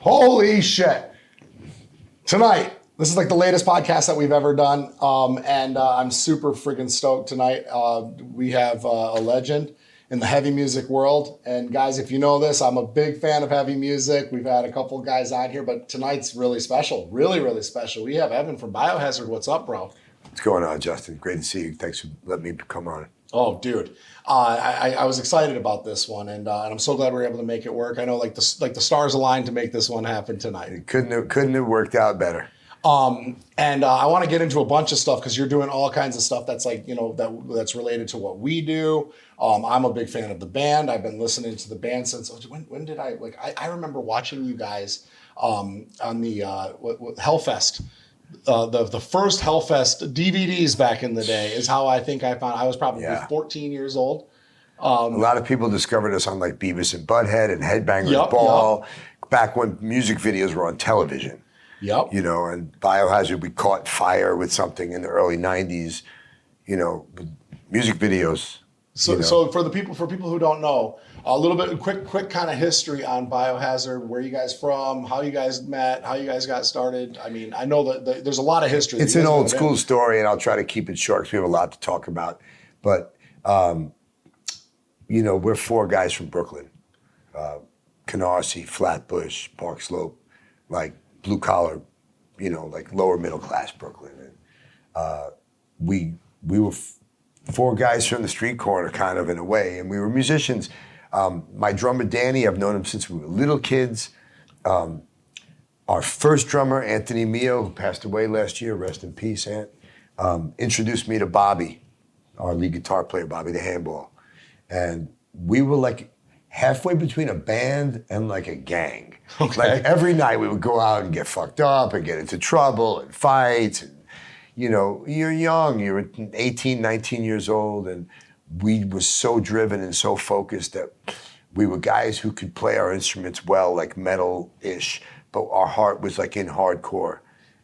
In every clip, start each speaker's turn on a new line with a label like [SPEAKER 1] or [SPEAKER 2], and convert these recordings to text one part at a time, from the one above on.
[SPEAKER 1] Holy shit. Tonight, this is like the latest podcast that we've ever done. And I'm super freaking stoked tonight. We have a legend in the heavy music world. And guys, if you know this, I'm a big fan of heavy music. We've had a couple guys on here, but tonight's really special. Really, really special. We have Evan from Biohazard. What's up, bro?
[SPEAKER 2] What's going on, Justin? Great to see you. Thanks for letting me come on.
[SPEAKER 1] Oh, dude. I was excited about this one, and I'm so glad we were able to make it work. I know like the stars aligned to make this one happen tonight.
[SPEAKER 2] It couldn't have worked out better.
[SPEAKER 1] And I want to get into a bunch of stuff because you're doing all kinds of stuff that's like, you know, that's related to what we do. I'm a big fan of the band. I've been listening to the band since, when did I remember watching you guys on the Hellfest. The first Hellfest DVDs back in the day is how I think I found. I was probably 14 years old.
[SPEAKER 2] A lot of people discovered us on like Beavis and Butthead and Headbangers Ball, back when music videos were on television.
[SPEAKER 1] Yep.
[SPEAKER 2] You know, and Biohazard, we caught fire with something in the early 90s, you know, music videos.
[SPEAKER 1] So for people who don't know, a little bit quick kind of history on Biohazard. Where you guys from? How you guys met? How you guys got started? I mean, I know that there's a lot of history.
[SPEAKER 2] It's an old school story, and I'll try to keep it short because we have a lot to talk about. But you know, we're four guys from Brooklyn, Canarsie, Flatbush, Park Slope, like blue collar, you know, like lower middle class Brooklyn, and we were four guys from the street corner, kind of in a way, and we were musicians. My drummer, Danny, I've known him since we were little kids. Our first drummer, Anthony Mio, who passed away last year, rest in peace, Ant, introduced me to Bobby, our lead guitar player, Bobby the Handball. And we were like halfway between a band and like a gang.
[SPEAKER 1] Okay.
[SPEAKER 2] Like every night we would go out and get fucked up and get into trouble and fights. And, you know, you're young, you're 18, 19 years old, and we were so driven and so focused that we were guys who could play our instruments well, like metal-ish, but our heart was like in hardcore.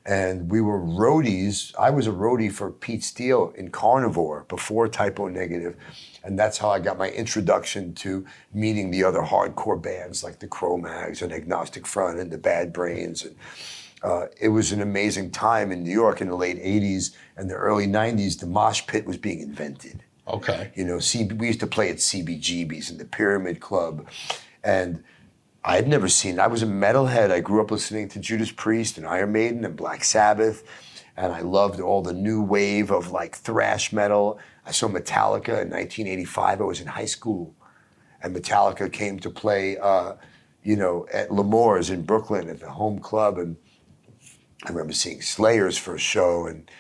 [SPEAKER 2] And we were roadies. I was a roadie for Pete Steele in Carnivore before Typo Negative. And that's how I got my introduction to meeting the other hardcore bands like the Cro-Mags and Agnostic Front and the Bad Brains. And it was an amazing time in New York in the late 80s and the early 90s. The mosh pit was being invented.
[SPEAKER 1] Okay.
[SPEAKER 2] You know, we used to play at CBGB's and the Pyramid Club. And I had never seen it. I was a metalhead. I grew up listening to Judas Priest and Iron Maiden and Black Sabbath. And I loved all the new wave of like thrash metal. I saw Metallica in 1985. I was in high school. And Metallica came to play, you know, at L'Amour's in Brooklyn at the home club. And I remember seeing Slayer's first show and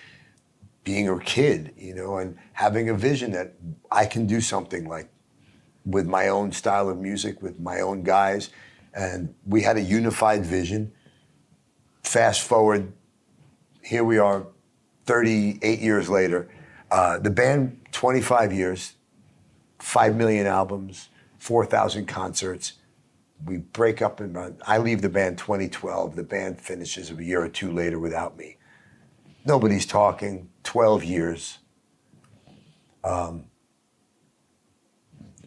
[SPEAKER 2] being a kid, you know, and having a vision that I can do something like with my own style of music, with my own guys. And we had a unified vision. Fast forward, here we are 38 years later. The band, 25 years, 5 million albums, 4,000 concerts. We break up and I leave the band 2012. The band finishes a year or two later without me. Nobody's talking, 12 years.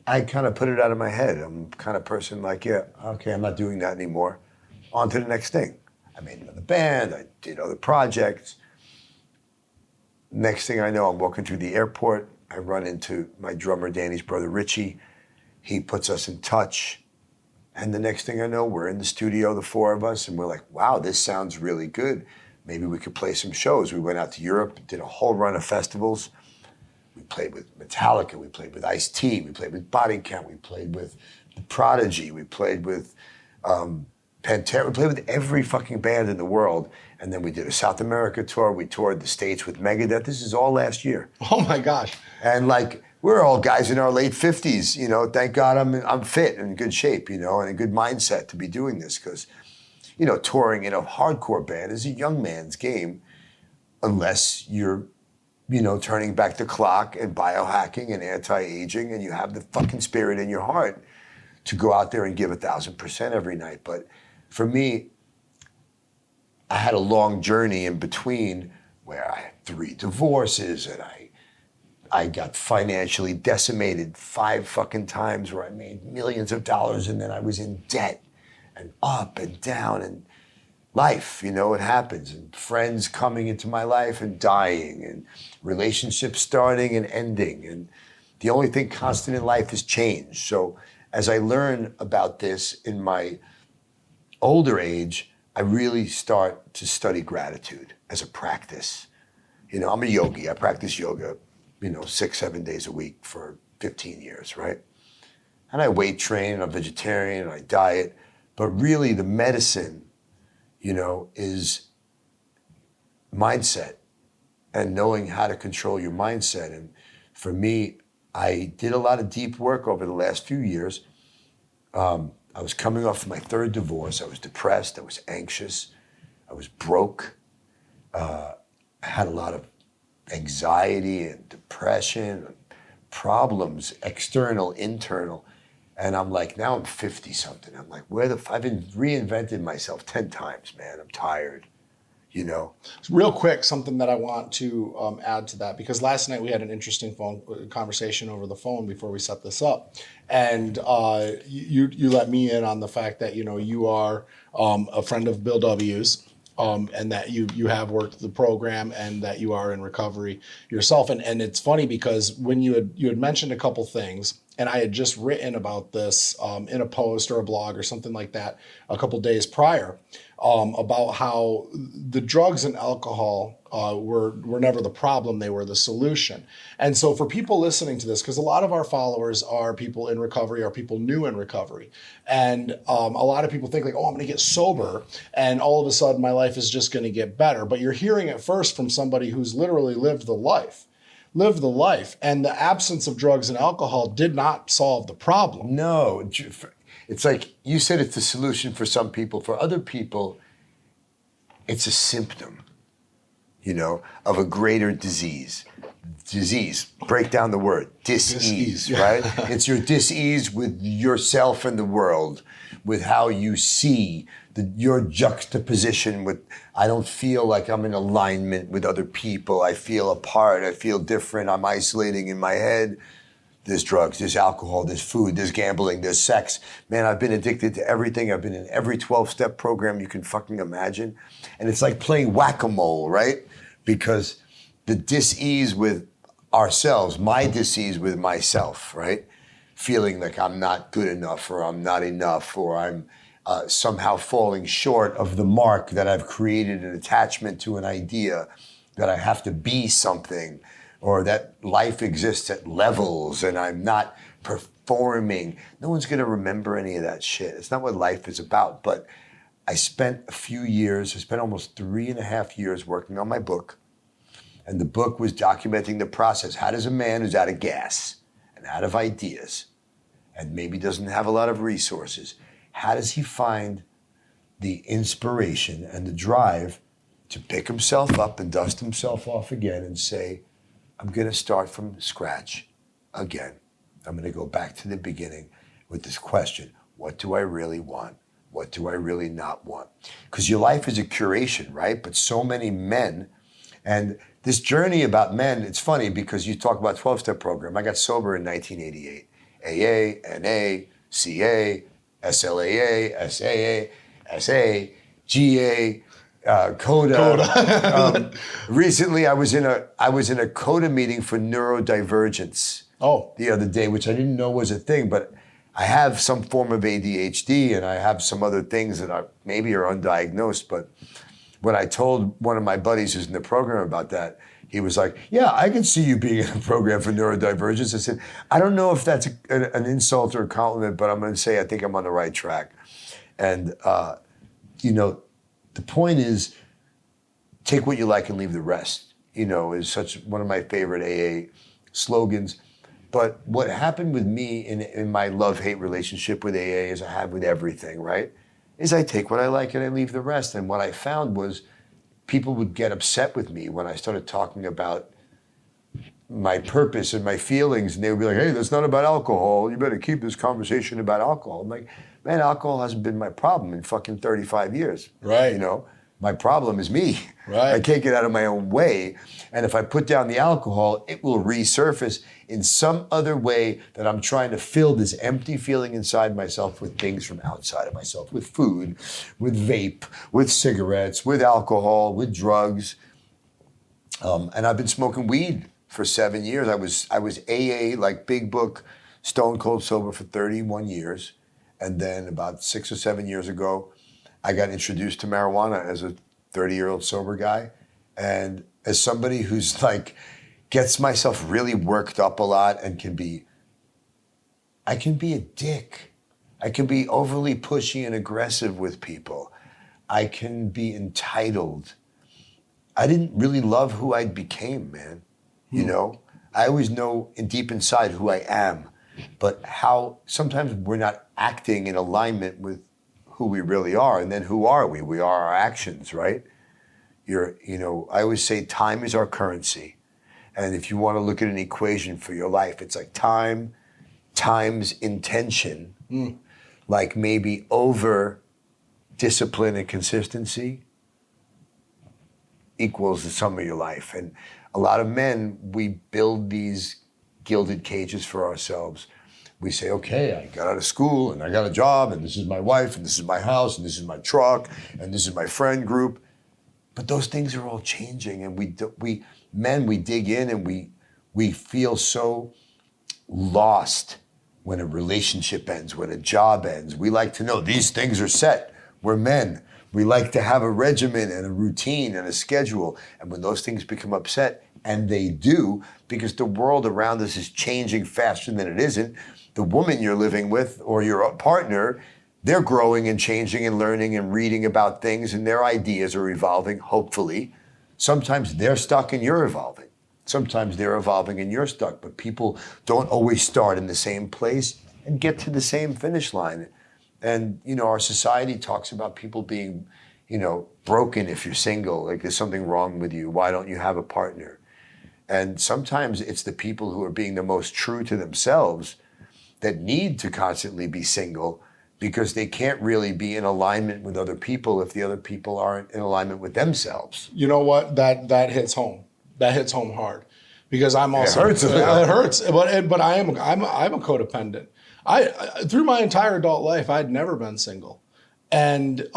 [SPEAKER 2] I kind of put it out of my head. I'm the kind of person like, yeah, okay, I'm not doing that anymore. On to the next thing. I made another band, I did other projects. Next thing I know, I'm walking through the airport. I run into my drummer, Danny's brother, Richie. He puts us in touch. And the next thing I know, we're in the studio, the four of us, and we're like, wow, this sounds really good. Maybe we could play some shows. We went out to Europe, did a whole run of festivals. We played with Metallica, we played with Ice-T, we played with Body Count, we played with The Prodigy, we played with Pantera, we played with every fucking band in the world. And then we did a South America tour, we toured the States with Megadeth. This is all last year.
[SPEAKER 1] Oh my gosh.
[SPEAKER 2] And like, we're all guys in our late 50s, you know, thank God I'm fit and in good shape, you know, and a good mindset to be doing this because, you know, touring in a hardcore band is a young man's game unless you're, you know, turning back the clock and biohacking and anti-aging and you have the fucking spirit in your heart to go out there and give 1,000% every night. But for me, I had a long journey in between where I had 3 divorces and I got financially decimated 5 fucking times where I made millions of dollars and then I was in debt and up and down and life, you know, it happens. And friends coming into my life and dying and relationships starting and ending. And the only thing constant in life is change. So as I learn about this in my older age, I really start to study gratitude as a practice. You know, I'm a yogi. I practice yoga, 6, 7 days a week for 15 years, right? And I weight train, and I'm vegetarian, and I diet. But really the medicine, is mindset and knowing how to control your mindset. And for me, I did a lot of deep work over the last few years. I was coming off my third divorce. I was depressed. I was anxious. I was broke. I had a lot of anxiety and depression, and problems, external, internal. And I'm like, now I'm 50 something. I'm like, I've been reinvented myself 10 times, man. I'm tired,
[SPEAKER 1] Real quick, something that I want to add to that, because last night we had an interesting phone conversation over the phone before we set this up. And you let me in on the fact that, you are a friend of Bill W's. And that you have worked the program and that you are in recovery yourself. And it's funny because when you had mentioned a couple things, and I had just written about this in a post or a blog or something like that a couple days prior, about how the drugs and alcohol were never the problem, they were the solution. And so for people listening to this, because a lot of our followers are people in recovery, are people new in recovery. And a lot of people think like, I'm going to get sober and all of a sudden my life is just going to get better. But you're hearing it first from somebody who's literally lived the life. And the absence of drugs and alcohol did not solve the problem.
[SPEAKER 2] No, it's like you said, it's the solution for some people. For other people, it's a symptom, of a greater disease. Disease, break down the word, dis-ease, right? It's your dis-ease with yourself and the world, with how you see your juxtaposition with, I don't feel like I'm in alignment with other people. I feel apart. I feel different. I'm isolating in my head. There's drugs, there's alcohol, there's food, there's gambling, there's sex. Man, I've been addicted to everything. I've been in every 12-step program you can fucking imagine. And it's like playing whack-a-mole, right? Because the dis-ease with ourselves, my dis-ease with myself, right? Feeling like I'm not good enough or I'm not enough or I'm somehow falling short of the mark that I've created, an attachment to an idea that I have to be something, or that life exists at levels and I'm not performing. No one's going to remember any of that shit. It's not what life is about. But I spent almost 3.5 years working on my book. And the book was documenting the process. How does a man who's out of gas and out of ideas and maybe doesn't have a lot of resources, how does he find the inspiration and the drive to pick himself up and dust himself off again and say, I'm going to start from scratch again. I'm going to go back to the beginning with this question. What do I really want? What do I really not want? Because your life is a curation, right? But so many men, and this journey about men, it's funny because you talk about 12-step program. I got sober in 1988. AA, NA, CA, SLAA, SAA, SA, GA, CODA. Recently, I was in a CODA meeting for neurodivergence the other day, which I didn't know was a thing, but I have some form of ADHD and I have some other things that maybe are undiagnosed. But when I told one of my buddies who's in the program about that, he was like, yeah, I can see you being in a program for neurodivergence. I said, I don't know if that's an insult or a compliment, but I'm going to say I think I'm on the right track. And, the point is, take what you like and leave the rest, is such one of my favorite AA slogans. But what happened with me in my love-hate relationship with AA, as I have with everything, right, is I take what I like and I leave the rest. And what I found was people would get upset with me when I started talking about my purpose and my feelings, and they would be like, hey, that's not about alcohol. You better keep this conversation about alcohol. I'm like, man, alcohol hasn't been my problem in fucking 35 years.
[SPEAKER 1] Right.
[SPEAKER 2] My problem is me.
[SPEAKER 1] Right.
[SPEAKER 2] I can't get out of my own way. And if I put down the alcohol, it will resurface in some other way that I'm trying to fill this empty feeling inside myself with things from outside of myself, with food, with vape, with cigarettes, with alcohol, with drugs. And I've been smoking weed for 7 years. I was AA, like big book, stone cold sober for 31 years. And then about 6 or 7 years ago, I got introduced to marijuana as a 30-year-old sober guy. And as somebody who's like, gets myself really worked up a lot and I can be a dick. I can be overly pushy and aggressive with people. I can be entitled. I didn't really love who I became, man. You know, I always know deep inside who I am, but how sometimes we're not acting in alignment with who we really are. And then who are we? We are our actions, right? I always say time is our currency. And if you want to look at an equation for your life, it's like time times intention, like maybe over discipline and consistency equals the sum of your life. And a lot of men, we build these gilded cages for ourselves. We say, okay, I got out of school and I got a job and this is my wife and this is my house and this is my truck and this is my friend group. But those things are all changing, and we dig in and we feel so lost when a relationship ends, when a job ends. We like to know these things are set. We're men. We like to have a regimen and a routine and a schedule. And when those things become upset, and they do, because the world around us is changing faster than it isn't, the woman you're living with or your partner, they're growing and changing and learning and reading about things, and their ideas are evolving, hopefully. Sometimes they're stuck and you're evolving. Sometimes they're evolving and you're stuck, but people don't always start in the same place and get to the same finish line. And, our society talks about people being, broken if you're single, like there's something wrong with you. Why don't you have a partner? And sometimes it's the people who are being the most true to themselves that need to constantly be single, because they can't really be in alignment with other people if the other people aren't in alignment with themselves.
[SPEAKER 1] You know what? That hits home. That hits home hard, because I'm also
[SPEAKER 2] it hurts.
[SPEAKER 1] It hurts, but I'm a codependent. I through my entire adult life, I'd never been single, and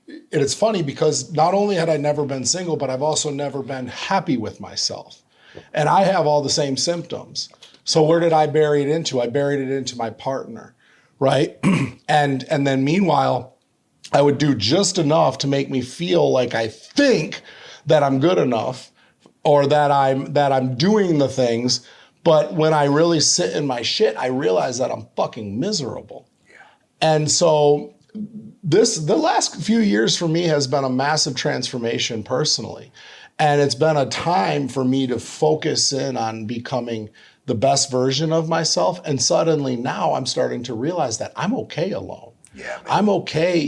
[SPEAKER 1] it's funny because not only had I never been single, but I've also never been happy with myself, and I have all the same symptoms. So where did I bury it into? I buried it into my partner. Right. And then meanwhile, I would do just enough to make me feel like I think that I'm good enough, or that I'm doing the things. But when I really sit in my shit, I realize that I'm fucking miserable. Yeah. And so the last few years for me has been a massive transformation personally. And it's been a time for me to focus in on becoming the best version of myself. And suddenly now I'm starting to realize that I'm okay alone.
[SPEAKER 2] Yeah, man.
[SPEAKER 1] I'm okay,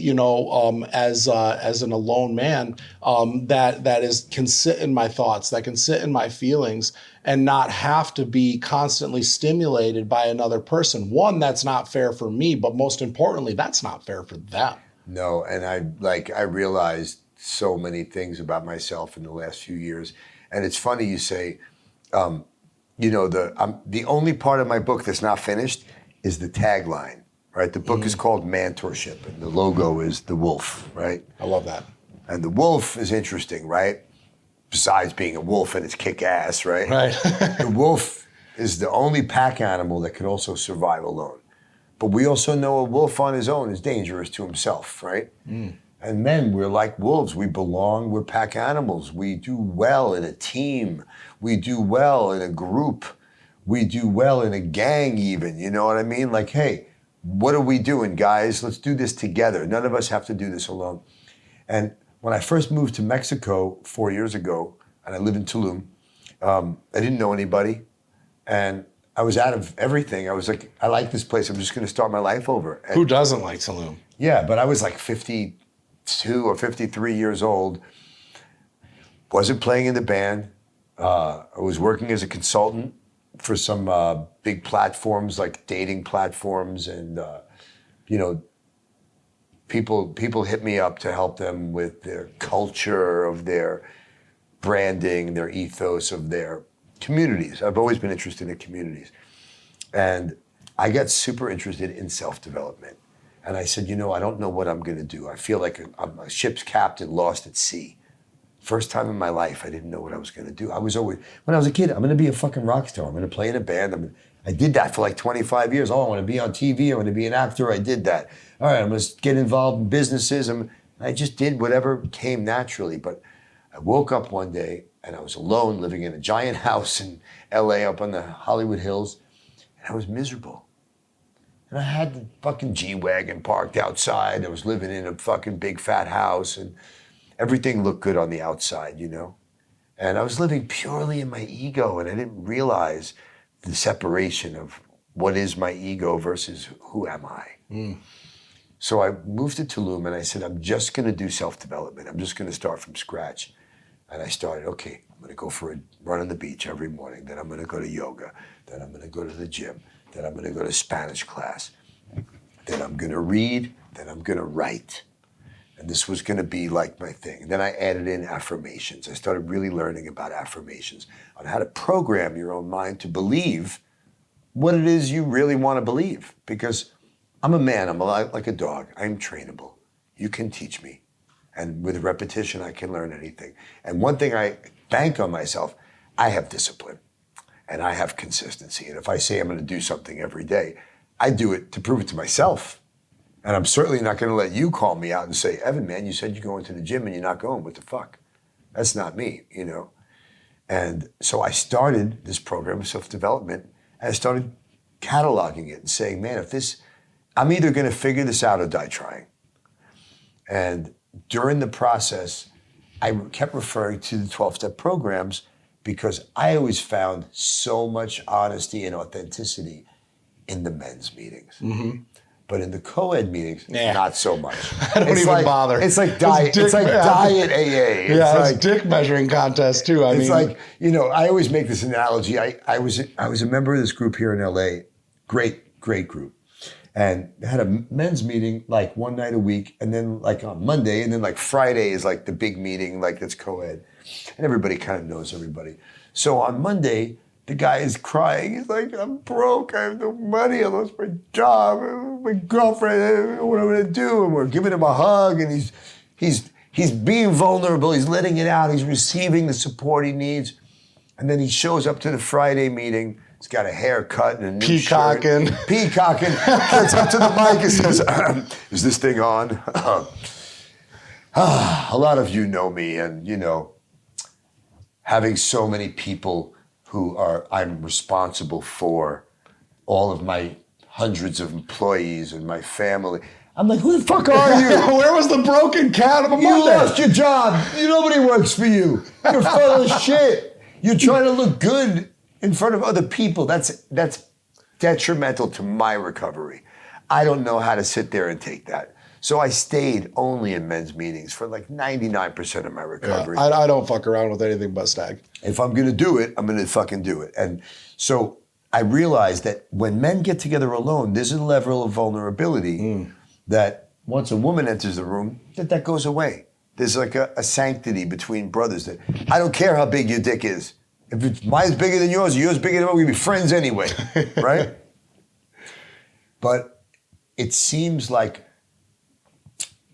[SPEAKER 1] as an alone man, that can sit in my thoughts, that can sit in my feelings, and not have to be constantly stimulated by another person. One, that's not fair for me, but most importantly, that's not fair for them.
[SPEAKER 2] No, and I realized so many things about myself in the last few years. And it's funny you say, the only part of my book that's not finished is the tagline, right? The book is called Mantorship, and the logo is the wolf, right?
[SPEAKER 1] I love that.
[SPEAKER 2] And the wolf is interesting, right? Besides being a wolf and it's kick-ass, right?
[SPEAKER 1] Right.
[SPEAKER 2] The wolf is the only pack animal that can also survive alone. But we also know a wolf on his own is dangerous to himself, right? And men, we're like wolves. We belong. We're pack animals. We do well in a team. We do well in a group. We do well in a gang even. You know what I mean? Like, hey, what are we doing, guys? Let's do this together. None of us have to do this alone. And when I first moved to Mexico 4 years ago, and I live in Tulum, I didn't know anybody. And I was out of everything. I was like, I like this place. I'm just going to start my life over. And
[SPEAKER 1] who doesn't like Tulum?
[SPEAKER 2] Yeah, but I was like 52 or 53 years old. Wasn't playing in the band. I was working as a consultant for some big platforms like dating platforms and, People hit me up to help them with their culture, of their branding, their ethos, of their communities. I've always been interested in communities. And I got super interested in self-development. And I said, I don't know what I'm going to do. I feel like I'm a ship's captain lost at sea. First time in my life, I didn't know what I was going to do. I was always, when I was a kid, I'm going to be a fucking rock star. I'm going to play in a band. I did that for like 25 years. Oh, I want to be on TV. I want to be an actor. I did that. All right, I'm going to get involved in businesses. I just did whatever came naturally. But I woke up one day and I was alone, living in a giant house in LA up on the Hollywood Hills. And I was miserable. And I had the fucking G-Wagon parked outside. I was living in a fucking big fat house and everything looked good on the outside, And I was living purely in my ego and I didn't realize the separation of what is my ego versus who am I. So I moved to Tulum and I said, I'm just going to do self-development. I'm just going to start from scratch. And I started, okay, I'm going to go for a run on the beach every morning. Then I'm going to go to yoga. Then I'm going to go to the gym. Then I'm going to go to Spanish class. Then I'm going to read. Then I'm going to write. And this was going to be like my thing. And then I added in affirmations. I started really learning about affirmations, on how to program your own mind to believe what it is you really want to believe. Because I'm a man, I'm like a dog. I'm trainable. You can teach me. And with repetition, I can learn anything. And one thing I bank on myself, I have discipline and I have consistency. And if I say I'm going to do something every day, I do it to prove it to myself. And I'm certainly not going to let you call me out and say, Evan, man, you said you're going to the gym and you're not going. What the fuck? That's not me, And so I started this program of self-development and I started cataloging it and saying, man, I'm either going to figure this out or die trying. And during the process, I kept referring to the 12-step programs because I always found so much honesty and authenticity in the men's meetings. Mm-hmm. But in the co-ed meetings, not so much.
[SPEAKER 1] I don't even bother.
[SPEAKER 2] It's like diet. It's like diet AA.
[SPEAKER 1] It's dick measuring contest too. I mean,
[SPEAKER 2] I always make this analogy. I was a member of this group here in LA. Great group. And had a men's meeting like one night a week, and then like on Monday, and then like Friday is like the big meeting, like that's co-ed. And everybody kind of knows everybody. So on Monday, the guy is crying. He's like, I'm broke. I have no money. I lost my job. My girlfriend. I don't know what I'm going to do. And we're giving him a hug, and he's being vulnerable. He's letting it out. He's receiving the support he needs. And then he shows up to the Friday meeting. He's got a haircut and a new
[SPEAKER 1] Peacocking.
[SPEAKER 2] shirt. Peacocking. Gets up to the mic and says, is this thing on? A lot of you know me, and having so many people who I'm responsible for, all of my hundreds of employees and my family. I'm like, who the fuck are you?
[SPEAKER 1] Where was the broken cat of a
[SPEAKER 2] You
[SPEAKER 1] Monday?
[SPEAKER 2] lost your job. Nobody works for you. You're full of shit. You're trying to look good in front of other people. That's detrimental to my recovery. I don't know how to sit there and take that. So I stayed only in men's meetings for like 99% of my recovery.
[SPEAKER 1] Yeah, I don't fuck around with anything but stag.
[SPEAKER 2] If I'm going to do it, I'm going to fucking do it. And so I realized that when men get together alone, there's a level of vulnerability that once a woman enters the room, that goes away. There's like a sanctity between brothers that I don't care how big your dick is. If mine's bigger than yours or yours bigger than mine, we'll be friends anyway, right? But it seems like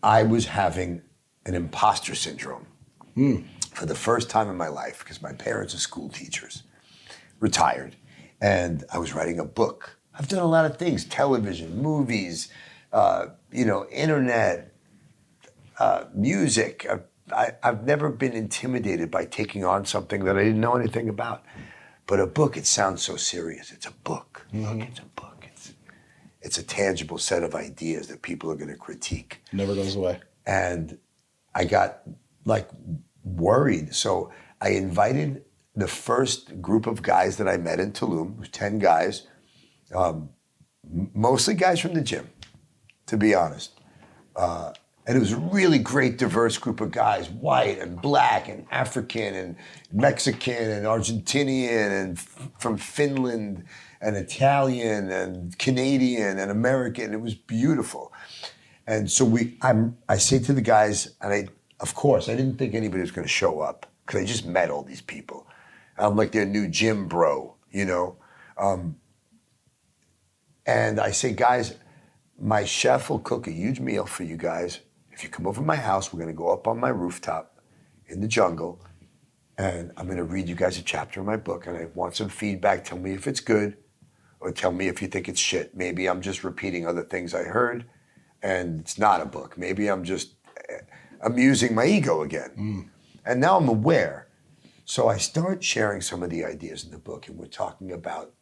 [SPEAKER 2] I was having an imposter syndrome for the first time in my life because my parents are school teachers, retired, and I was writing a book. I've done a lot of things, television, movies, internet, music. I've never been intimidated by taking on something that I didn't know anything about. But a book, it sounds so serious. It's a book. Mm-hmm. Look, it's a book. It's a tangible set of ideas that people are going to critique.
[SPEAKER 1] Never goes away.
[SPEAKER 2] And I got like worried. So I invited the first group of guys that I met in Tulum, 10 guys, mostly guys from the gym, to be honest. And it was a really great, diverse group of guys, white and black and African and Mexican and Argentinian and from Finland and Italian and Canadian and American. It was beautiful. And so I say to the guys, and of course, I didn't think anybody was going to show up because I just met all these people. I'm like their new gym bro, you know? And I say, guys, my chef will cook a huge meal for you guys. If you come over to my house, we're going to go up on my rooftop in the jungle, and I'm going to read you guys a chapter of my book, and I want some feedback. Tell me if it's good, or tell me if you think it's shit. Maybe I'm just repeating other things I heard, and it's not a book. Maybe I'm just amusing my ego again. And now I'm aware. So I start sharing some of the ideas in the book, and we're talking about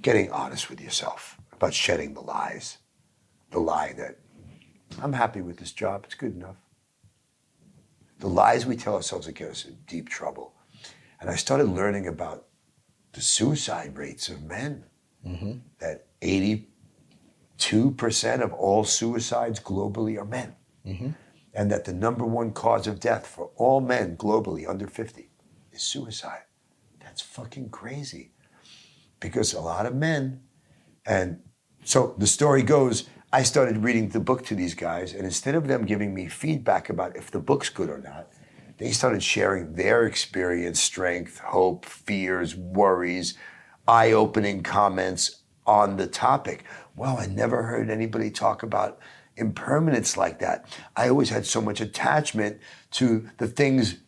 [SPEAKER 2] getting honest with yourself, about shedding the lies. The lie that I'm happy with this job, it's good enough. The lies we tell ourselves that get us in deep trouble. And I started learning about the suicide rates of men. That 82% of all suicides globally are men. And that the number one cause of death for all men globally under 50 is suicide. That's fucking crazy. Because a lot of men, and so the story goes, I started reading the book to these guys, and instead of them giving me feedback about if the book's good or not, they started sharing their experience, strength, hope, fears, worries, eye-opening comments on the topic. Wow, I never heard anybody talk about impermanence like that. I always had so much attachment to the things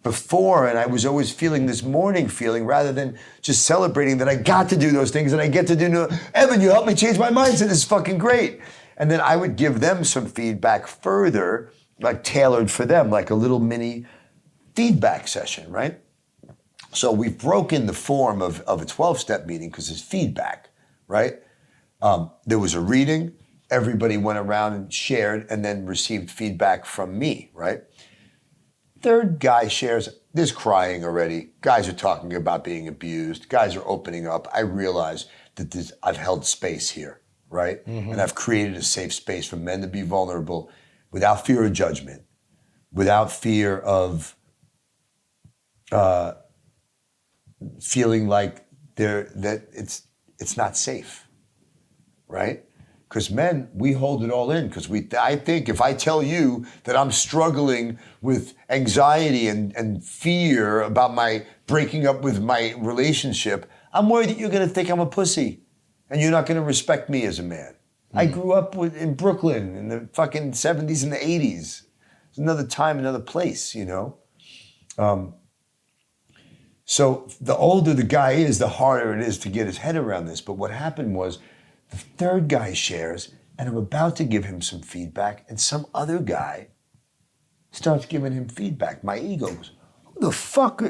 [SPEAKER 2] before, and I was always feeling this mourning feeling rather than just celebrating that I got to do those things and I get to do, Evan, you helped me change my mindset, it's fucking great. And then I would give them some feedback further, like tailored for them, like a little mini feedback session, right? So we've broken the form of a 12-step meeting because it's feedback, right? There was a reading, everybody went around and shared and then received feedback from me, right? Third guy shares, there's crying already. Guys are talking about being abused. Guys are opening up. I realize that I've held space here, right? And I've created a safe space for men to be vulnerable without fear of judgment, without fear of feeling like that it's not safe, right? Because men, we hold it all in because I think if I tell you that I'm struggling with anxiety and fear about my breaking up with my relationship, I'm worried that you're going to think I'm a pussy and you're not going to respect me as a man. I grew up in Brooklyn in the fucking 70s and the 80s. It's another time, another place, you know? So the older the guy is, the harder it is to get his head around this. But what happened was, the third guy shares, and I'm about to give him some feedback, and some other guy starts giving him feedback. My ego goes, who the fuck?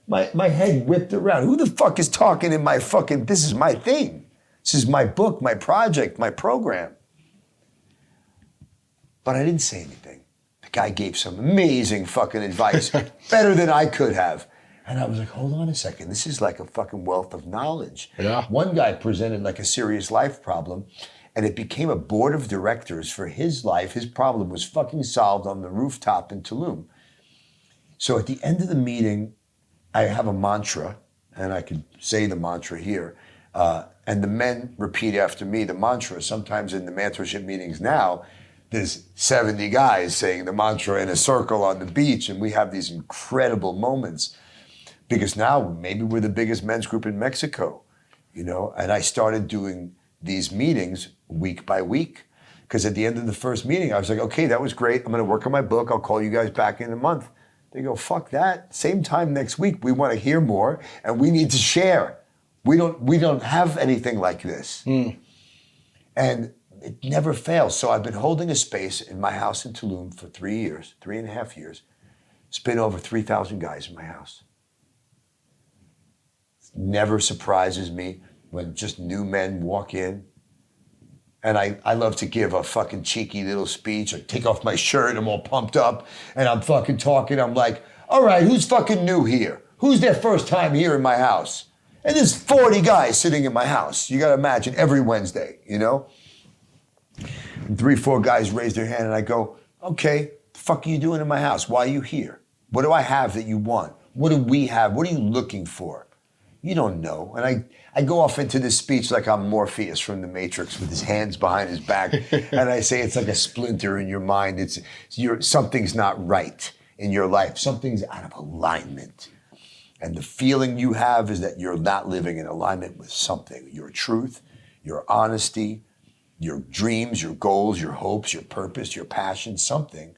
[SPEAKER 2] My head whipped around. Who the fuck is talking in my fucking, this is my thing. This is my book, my project, my program. But I didn't say anything. The guy gave some amazing fucking advice, better than I could have. And I was like, hold on a second. This is like a fucking wealth of knowledge.
[SPEAKER 1] Yeah.
[SPEAKER 2] One guy presented like a serious life problem, and it became a board of directors for his life. His problem was fucking solved on the rooftop in Tulum. So at the end of the meeting, I have a mantra, and I could say the mantra here. And the men repeat after me the mantra. Sometimes in the mentorship meetings now, there's 70 guys saying the mantra in a circle on the beach, and we have these incredible moments. Because now maybe we're the biggest men's group in Mexico, you know? And I started doing these meetings week by week. Because at the end of the first meeting, I was like, okay, that was great. I'm gonna work on my book. I'll call you guys back in a month. They go, fuck that. Same time next week, we wanna hear more and we need to share. We don't have anything like this. And it never fails. So I've been holding a space in my house in Tulum for 3.5 years. It's been over 3,000 guys in my house. Never surprises me when just new men walk in. And I love to give a fucking cheeky little speech or take off my shirt, I'm all pumped up, and I'm fucking talking. I'm like, all right, who's fucking new here? Who's their first time here in my house? And there's 40 guys sitting in my house. You gotta imagine every Wednesday, you know? And 3-4 guys raise their hand and I go, okay, the fuck are you doing in my house? Why are you here? What do I have that you want? What do we have? What are you looking for? You don't know. And I go off into this speech like I'm Morpheus from The Matrix with his hands behind his back. And I say it's like a splinter in your mind. Something's not right in your life. Something's out of alignment. And the feeling you have is that you're not living in alignment with something. Your truth, your honesty, your dreams, your goals, your hopes, your purpose, your passion, something.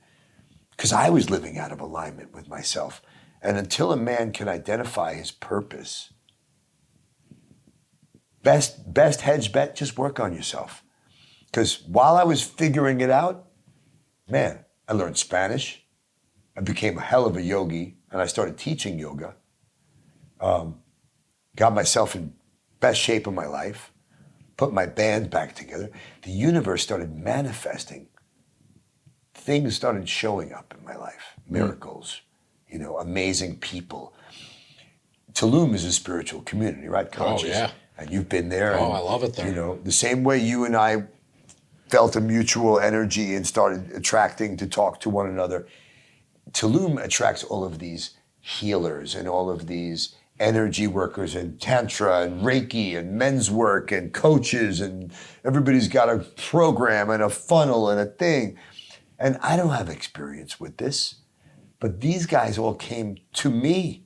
[SPEAKER 2] Because I was living out of alignment with myself. And until a man can identify his purpose, best hedge bet, just work on yourself. Because while I was figuring it out, man, I learned Spanish. I became a hell of a yogi, and I started teaching yoga. Got myself in best shape of my life, put my band back together. The universe started manifesting. Things started showing up in my life, miracles, amazing people. Tulum is a spiritual community, right? Conscious.
[SPEAKER 1] Oh, yeah.
[SPEAKER 2] And you've been there.
[SPEAKER 1] Oh,
[SPEAKER 2] and,
[SPEAKER 1] I love it there.
[SPEAKER 2] The same way you and I felt a mutual energy and started attracting to talk to one another. Tulum attracts all of these healers and all of these energy workers and Tantra and Reiki and men's work and coaches, and everybody's got a program and a funnel and a thing. And I don't have experience with this, but these guys all came to me.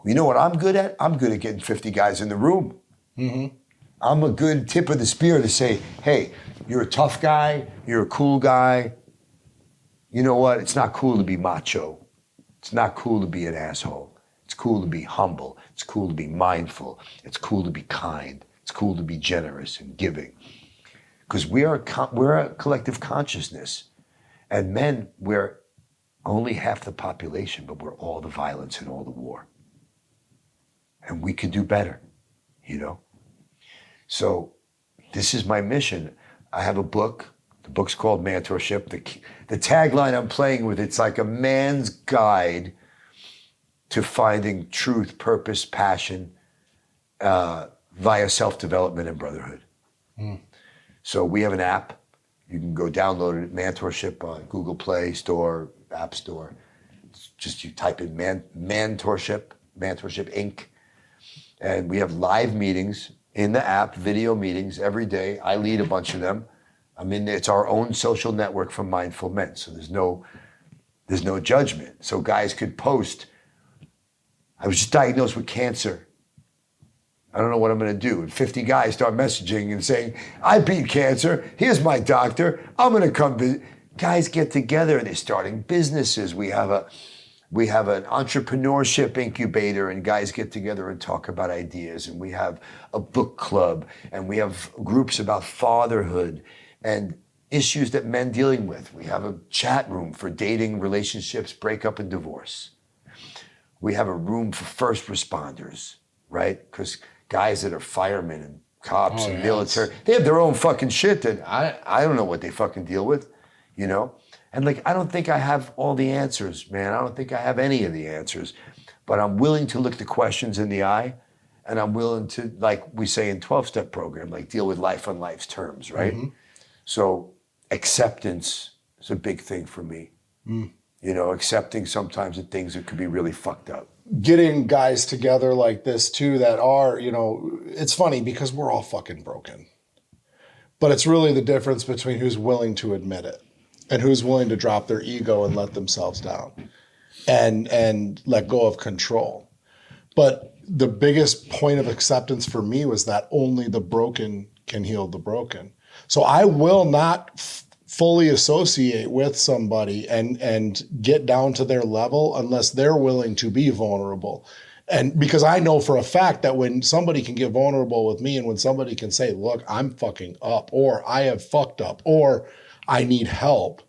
[SPEAKER 2] You know what I'm good at? I'm good at getting 50 guys in the room. Mm-hmm. I'm a good tip of the spear to say, hey, you're a tough guy, you're a cool guy. You know what? It's not cool to be macho. It's not cool to be an asshole. It's cool to be humble. It's cool to be mindful. It's cool to be kind. It's cool to be generous and giving. Because we're a collective consciousness. And men, we're only half the population, but we're all the violence and all the war. And we could do better, So this is my mission. I have a book. The book's called Mantorship. The tagline I'm playing with, it's like a man's guide to finding truth, purpose, passion via self-development and brotherhood. So we have an app. You can go download it, Mantorship on Google Play Store, App Store. Just you type in Mantorship Inc. And we have live meetings in the app, video meetings every day. I lead a bunch of them. It's our own social network for mindful men. So there's no judgment. So guys could post, I was just diagnosed with cancer. I don't know what I'm going to do. And 50 guys start messaging and saying, I beat cancer. Here's my doctor. I'm going to come visit. Guys get together. They're starting businesses. We have an entrepreneurship incubator, and guys get together and talk about ideas. And we have a book club, and we have groups about fatherhood and issues that men dealing with. We have a chat room for dating, relationships, breakup, and divorce. We have a room for first responders, right? Because guys that are firemen and cops and military, they have their own fucking shit that I don't know what they fucking deal with, And I don't think I have all the answers, man. I don't think I have any of the answers, but I'm willing to look the questions in the eye, and I'm willing to, like we say in 12-step program, deal with life on life's terms, right? Mm-hmm. So acceptance is a big thing for me. Accepting sometimes the things that could be really fucked up.
[SPEAKER 1] Getting guys together like this too that are, it's funny because we're all fucking broken. But it's really the difference between who's willing to admit it and who's willing to drop their ego and let themselves down and let go of control. But the biggest point of acceptance for me was that only the broken can heal the broken. So I will not fully associate with somebody and get down to their level unless they're willing to be vulnerable. And because I know for a fact that when somebody can get vulnerable with me and when somebody can say, look, I'm fucking up, or I have fucked up, or I need help,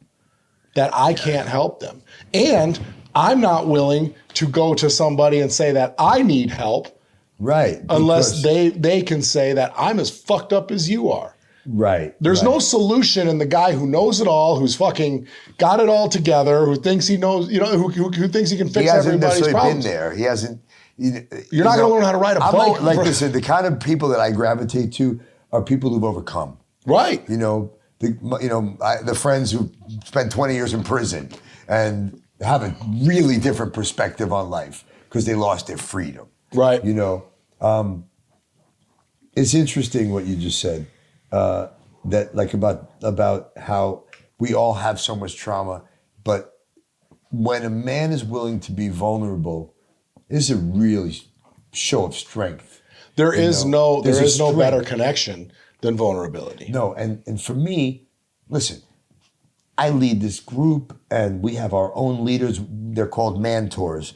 [SPEAKER 1] that I can't help them. And I'm not willing to go to somebody and say that I need help.
[SPEAKER 2] Right.
[SPEAKER 1] Unless they can say that I'm as fucked up as you are.
[SPEAKER 2] Right.
[SPEAKER 1] There's no solution in the guy who knows it all, who's fucking got it all together, who thinks he knows, who thinks he can fix everybody's problems.
[SPEAKER 2] He hasn't necessarily been there. He hasn't.
[SPEAKER 1] You're not going to learn how to ride a bike.
[SPEAKER 2] Like I said, the kind of people that I gravitate to are people who've overcome.
[SPEAKER 1] Right.
[SPEAKER 2] The friends who spent 20 years in prison and have a really different perspective on life because they lost their freedom.
[SPEAKER 1] Right.
[SPEAKER 2] It's interesting what you just said, that like about how we all have so much trauma, but when a man is willing to be vulnerable, it's a really show of strength.
[SPEAKER 1] There is no better
[SPEAKER 2] strength.
[SPEAKER 1] connection than vulnerability.
[SPEAKER 2] No, and for me, listen, I lead this group and we have our own leaders. They're called mentors.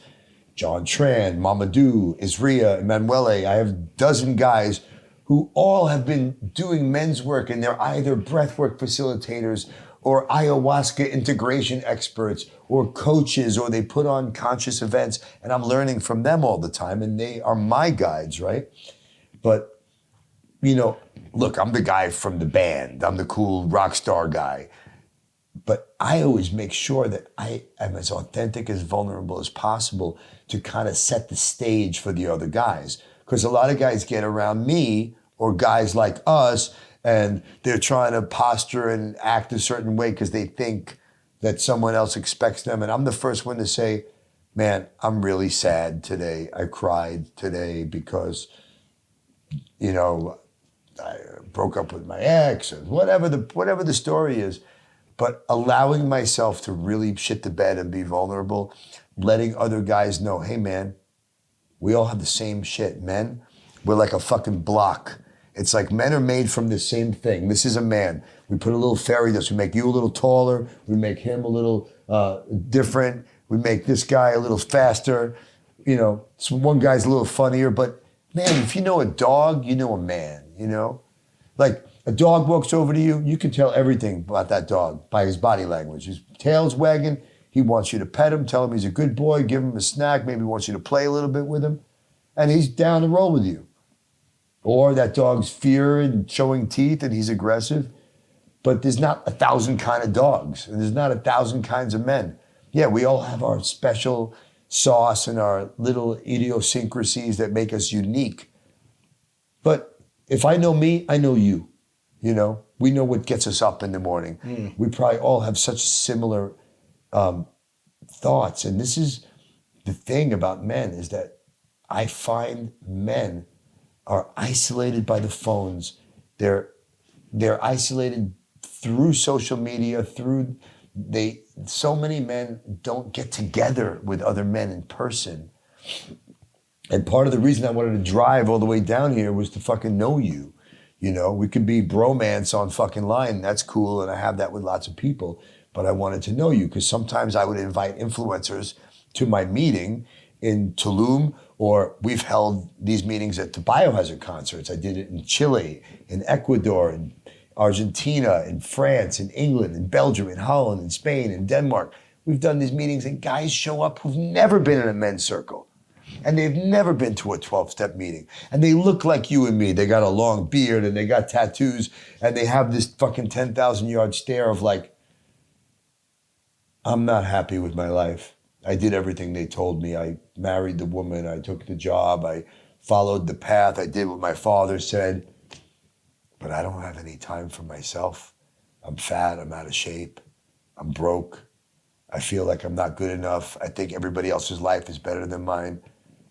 [SPEAKER 2] John Tran, Mamadou, Isria, Emanuele. I have a dozen guys who all have been doing men's work, and they're either breathwork facilitators or ayahuasca integration experts or coaches, or they put on conscious events, and I'm learning from them all the time, and they are my guides, right? But, you know, look, I'm the guy from the band. I'm the cool rock star guy. But I always make sure that I am as authentic, as vulnerable as possible to kind of set the stage for the other guys. Because a lot of guys get around me or guys like us and they're trying to posture and act a certain way because they think that someone else expects them. And I'm the first one to say, man, I'm really sad today. I cried today because, you know, I broke up with my ex or whatever the story is. But allowing myself to really shit the bed and be vulnerable, letting other guys know, hey man, we all have the same shit. Men, we're like a fucking block. It's like men are made from the same thing. This is a man. We put a little fairy dust. We make you a little taller. We make him a little different. We make this guy a little faster. You know, so one guy's a little funnier. But man, if you know a dog, you know a man, you know? Like, a dog walks over to you, you can tell everything about that dog by his body language. His tail's wagging, he wants you to pet him, tell him he's a good boy, give him a snack, maybe wants you to play a little bit with him, and he's down to roll with you. Or that dog's fear and showing teeth and he's aggressive. But there's not 1,000 kind of dogs, and there's not 1,000 kinds of men. Yeah, we all have our special sauce and our little idiosyncrasies that make us unique. But if I know me, I know you. You know, we know what gets us up in the morning. We probably all have such similar thoughts. And this is the thing about men, is that I find men are isolated by the phones. They're isolated through social media, so many men don't get together with other men in person. And part of the reason I wanted to drive all the way down here was to fucking know you. You know, we could be bromance on fucking line. That's cool. And I have that with lots of people. But I wanted to know you because sometimes I would invite influencers to my meeting in Tulum, or we've held these meetings at the Biohazard concerts. I did it in Chile, in Ecuador, in Argentina, in France, in England, in Belgium, in Holland, in Spain, in Denmark. We've done these meetings and guys show up who've never been in a men's circle. And they've never been to a 12-step meeting. And they look like you and me. They got a long beard and they got tattoos and they have this fucking 10,000-yard stare of like, I'm not happy with my life. I did everything they told me. I married the woman. I took the job. I followed the path. I did what my father said. But I don't have any time for myself. I'm fat. I'm out of shape. I'm broke. I feel like I'm not good enough. I think everybody else's life is better than mine.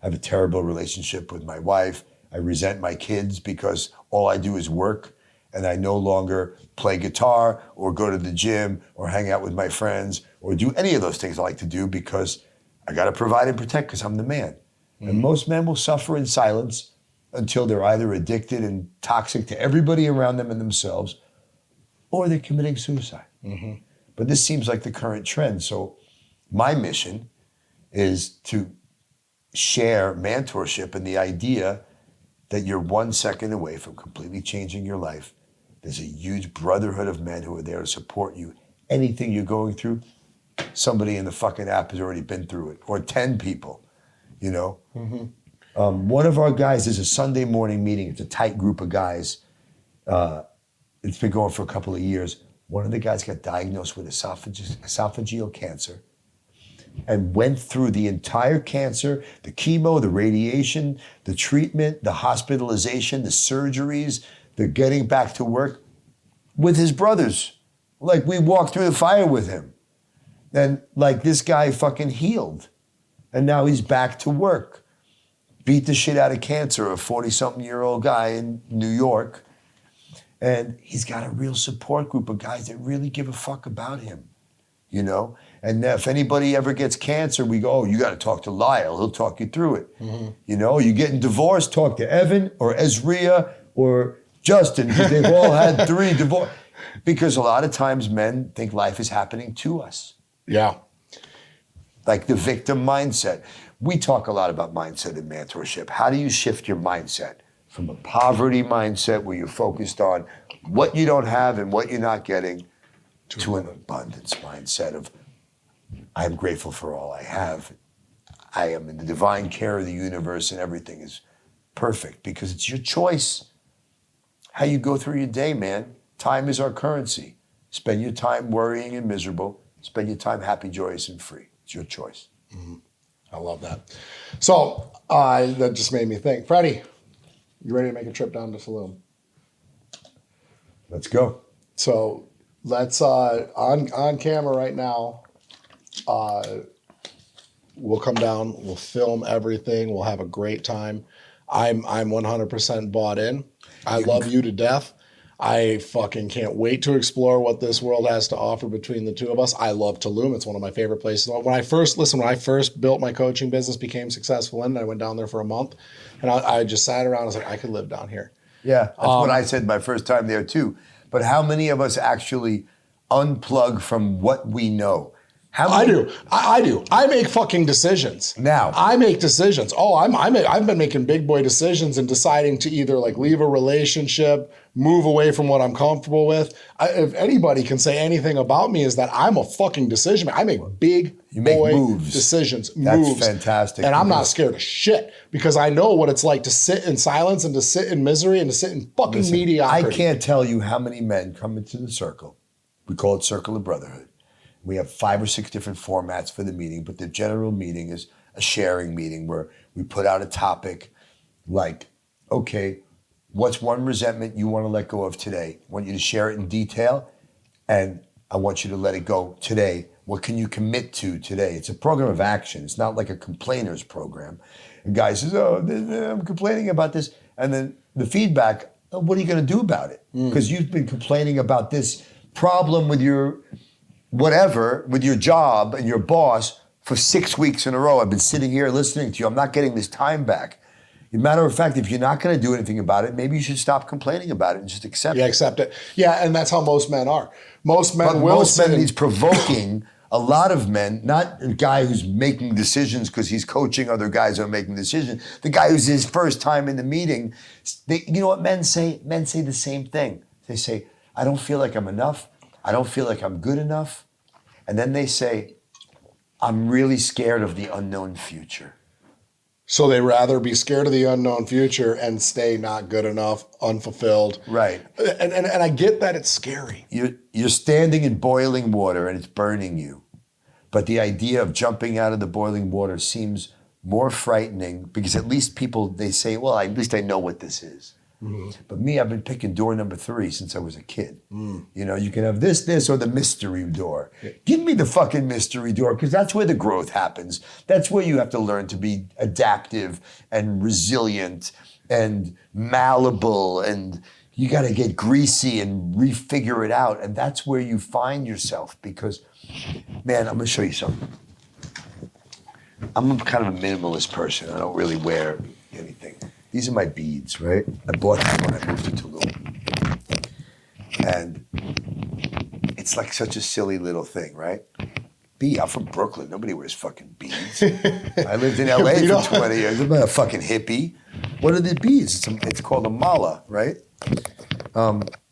[SPEAKER 2] I have a terrible relationship with my wife. I resent my kids because all I do is work and I no longer play guitar or go to the gym or hang out with my friends or do any of those things I like to do because I got to provide and protect because I'm the man. Mm-hmm. And most men will suffer in silence until they're either addicted and toxic to everybody around them and themselves, or they're committing suicide. Mm-hmm. But this seems like the current trend. So my mission is to share mentorship and the idea that you're 1 second away from completely changing your life. There's a huge brotherhood of men who are there to support you. Anything you're going through, somebody in the fucking app has already been through it, or 10 people, you know? Mm-hmm. One of our guys is a Sunday morning meeting. It's a tight group of guys. It's been going for a couple of years. One of the guys got diagnosed with esophageal cancer and went through the entire cancer, the chemo, the radiation, the treatment, the hospitalization, the surgeries, the getting back to work with his brothers. Like, we walked through the fire with him. And like, this guy fucking healed. And now he's back to work. beat the shit out of cancer, a 40-something-year-old guy in New York. And he's got a real support group of guys that really give a fuck about him, you know? And if anybody ever gets cancer, we go, oh, you got to talk to Lyle. He'll talk you through it. Mm-hmm. You know, you're getting divorced, talk to Evan or Ezria or Justin, because they've all had 3 divorces. Because a lot of times men think life is happening to us.
[SPEAKER 1] Yeah.
[SPEAKER 2] Like the victim mindset. We talk a lot about mindset in mentorship. How do you shift your mindset from a poverty mindset where you're focused on what you don't have and what you're not getting to an abundance mindset of, I am grateful for all I have. I am in the divine care of the universe and everything is perfect, because it's your choice how you go through your day, man. Time is our currency. Spend your time worrying and miserable. Spend your time happy, joyous, and free. It's your choice.
[SPEAKER 1] Mm-hmm. I love that. So that just made me think. Freddie, you ready to make a trip down to Tulum?
[SPEAKER 2] Let's go.
[SPEAKER 1] So let's, on camera right now, we'll come down, we'll film everything, we'll have a great time. I'm 100% bought in. I love you to death. I fucking can't wait to explore what this world has to offer between the two of us. I love Tulum. It's one of my favorite places. When I first built my coaching business, became successful in it, I went down there for a month, and I just sat around. I was like, I could live down here.
[SPEAKER 2] Yeah, that's what I said my first time there too. But how many of us actually unplug from what we know?
[SPEAKER 1] I do. I make fucking decisions.
[SPEAKER 2] Now.
[SPEAKER 1] I make decisions. Oh, I've been making big boy decisions and deciding to either like leave a relationship, move away from what I'm comfortable with. If anybody can say anything about me, is that I'm a fucking decision maker. I make big boy moves. Decisions.
[SPEAKER 2] That's
[SPEAKER 1] moves.
[SPEAKER 2] Fantastic.
[SPEAKER 1] And I'm not scared of shit, because I know what it's like to sit in silence and to sit in misery and to sit in fucking mediocrity.
[SPEAKER 2] I can't tell you how many men come into the circle. We call it Circle of Brotherhood. We have 5 or 6 different formats for the meeting, but the general meeting is a sharing meeting where we put out a topic like, okay, what's one resentment you want to let go of today? I want you to share it in detail, and I want you to let it go today. What can you commit to today? It's a program of action. It's not like a complainers program. A guy says, oh, I'm complaining about this. And then the feedback, oh, what are you going to do about it? Because you've been complaining about this problem with your whatever, with your job and your boss for 6 weeks in a row. I've been sitting here listening to you. I'm not getting this time back. As a matter of fact, if you're not going to do anything about it, maybe you should stop complaining about it and just accept it.
[SPEAKER 1] Yeah, accept it. Yeah, and that's how most men are. Most men
[SPEAKER 2] needs provoking. A lot of men, not a guy who's making decisions because he's coaching other guys who are making decisions. The guy who's his first time in the meeting, you know what men say? Men say the same thing. They say, I don't feel like I'm enough. I don't feel like I'm good enough. And then they say, I'm really scared of the unknown future.
[SPEAKER 1] So they rather be scared of the unknown future and stay not good enough, unfulfilled.
[SPEAKER 2] Right.
[SPEAKER 1] And I get that it's scary.
[SPEAKER 2] You're standing in boiling water and it's burning you. But the idea of jumping out of the boiling water seems more frightening, because at least people, they say, well, at least I know what this is. Mm-hmm. But me, I've been picking door number 3 since I was a kid. You know, you can have this, or the mystery door. Yeah. Give me the fucking mystery door, because that's where the growth happens. That's where you have to learn to be adaptive and resilient and malleable, and you got to get greasy and refigure it out. And that's where you find yourself, because, man, I'm going to show you something. I'm kind of a minimalist person. I don't really wear anything. These are my beads, right? I bought them when I moved to Tulum. And it's like such a silly little thing, right? I'm from Brooklyn. Nobody wears fucking beads. I lived in LA for 20 years. I'm not a fucking hippie. What are the beads? It's called a mala, right?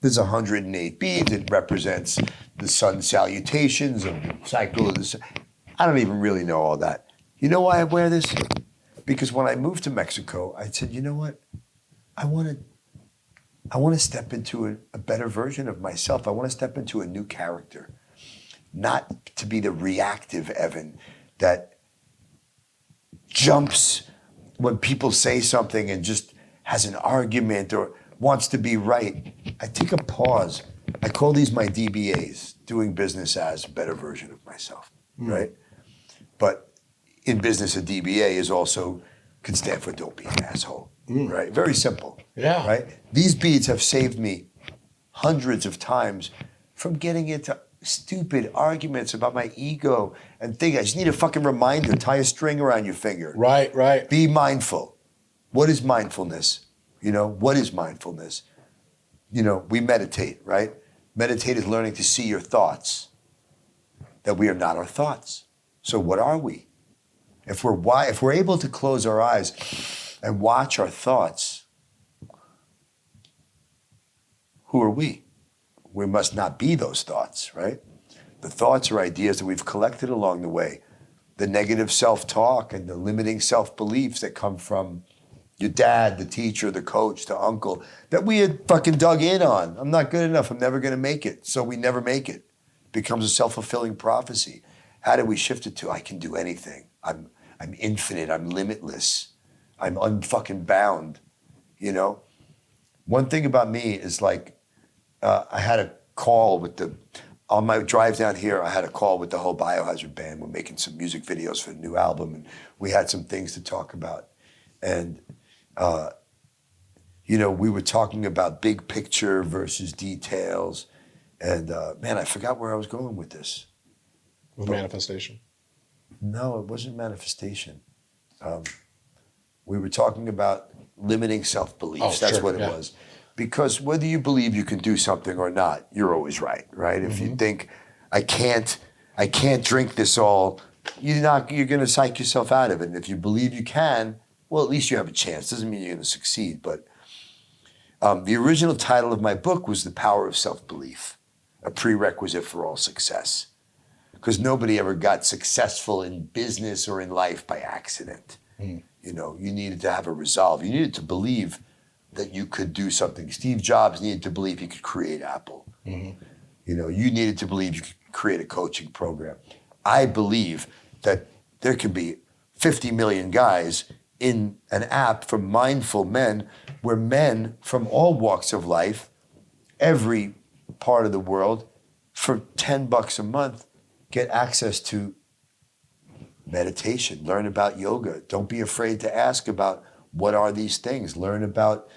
[SPEAKER 2] There's 108 beads. It represents the sun salutations of the cycle of the sun. I don't even really know all that. You know why I wear this? Because when I moved to Mexico, I said, you know what? I want to step into a better version of myself. I want to step into a new character. Not to be the reactive Evan that jumps when people say something and just has an argument or wants to be right. I take a pause. I call these my DBAs, doing business as a better version of myself, right? But in business, a DBA is also could stand for don't be an asshole, right? Very simple,
[SPEAKER 1] Yeah.
[SPEAKER 2] right? These beads have saved me hundreds of times from getting into stupid arguments about my ego and things. I just need a fucking reminder, tie a string around your finger.
[SPEAKER 1] Right.
[SPEAKER 2] Be mindful. What is mindfulness? What is mindfulness? We meditate, right? Meditate is learning to see your thoughts, that we are not our thoughts. So what are we? If we're able to close our eyes and watch our thoughts, who are we? We must not be those thoughts, right? The thoughts are ideas that we've collected along the way. The negative self-talk and the limiting self-beliefs that come from your dad, the teacher, the coach, the uncle, that we had fucking dug in on. I'm not good enough. I'm never going to make it. So we never make it. It becomes a self-fulfilling prophecy. How do we shift it to, I can do anything. I'm infinite. I'm limitless. I'm unfucking bound. One thing about me is like, I had a call on my drive down here, I had a call with the whole Biohazard band. We're making some music videos for the new album, and we had some things to talk about. And, we were talking about big picture versus details. And, man, I forgot where I was going with this.
[SPEAKER 1] With manifestation.
[SPEAKER 2] No, it wasn't manifestation. We were talking about limiting self-beliefs. That's
[SPEAKER 1] sure,
[SPEAKER 2] what it
[SPEAKER 1] yeah.
[SPEAKER 2] was. Because whether you believe you can do something or not, you're always right? If you think, I can't drink this all, you're going to psych yourself out of it. And if you believe you can, well, at least you have a chance. Doesn't mean you're going to succeed. But the original title of my book was The Power of Self-Belief, a prerequisite for all success. Because nobody ever got successful in business or in life by accident. You needed to have a resolve. You needed to believe that you could do something. Steve Jobs needed to believe he could create Apple. You needed to believe you could create a coaching program. I believe that there can be 50 million guys in an app for mindful men, where men from all walks of life, every part of the world, for $10 a month, get access to meditation, learn about yoga. Don't be afraid to ask about what are these things. Learn about